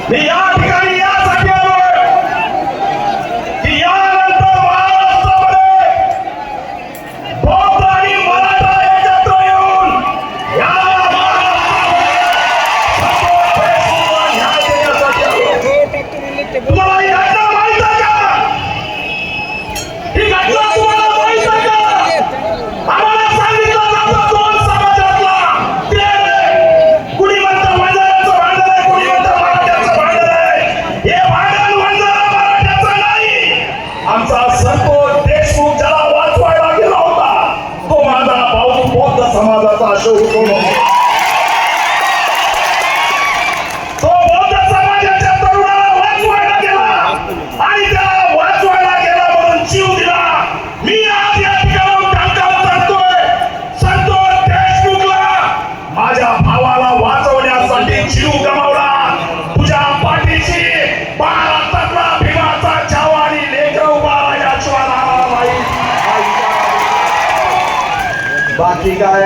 मी या ठिकाणी यासाठी आलोय की यानंतर महाराष्ट्रामध्ये बौद्ध आणि मराठा एकत्र येऊन या न्याय देण्यासाठी आलोय. तुम्हाला ही घटना माहित आहे का? ही घटना तुम्हाला माहित आहे का? आम्हाला सांगितलं जातं दोन समाजातला कुणी म्हणतं वंजाराचं भांडण आहे, कुणी म्हणतं मराठ्याचं भांडण आहे. हे भांडण वंजारा मराठ्याचं नाही. आमचा संतोष देशमुख ज्याला वाचवायला गेला होता तो माझा भाऊ बौद्ध समाजाचा अशोक होतो. तो बौद्ध समाजाच्या तरुणाला वाचवायला गेला आणि त्याला वाचवायला गेला म्हणून जीव दिला. मी आज या ठिकाणी टंकार करतोय संतोष देशमुखला माझ्या भावाला वाचवण्यासाठी जीव गमावला. तुझ्या पाठीशी महाराष्ट्रातला भीमाचा छावा आणि लेकर उभा राहायशिवाय राहणार नाही. बाकी काय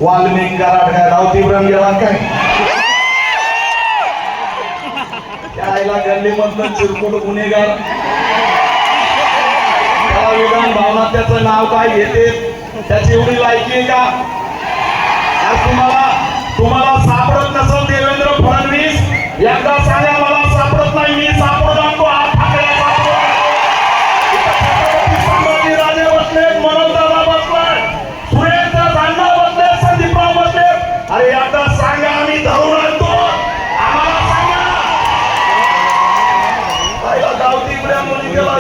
वाल्मिक कराड काय रावतीब्रम गेला काय त्याला गल्ली मधलं चिरकुट गुन्हेगार त्याला विधान भावनात त्याचं नाव काय घेते त्याची एवढी लायकी आहे का? आज तुम्हाला सापडत नसेल देवेंद्र फडणवीस एकदा सांगा मला सापडत नाही. मी सापडत आणतो हा ठाकरे संभाजी राजे बसले, मनोज दादा बसलाय, सुरेश दादा बसले, संदीपराव बसले. अरे एकदा सांगा आम्ही धरून आणतो. आम्हाला सांगा गावठी मुली गेला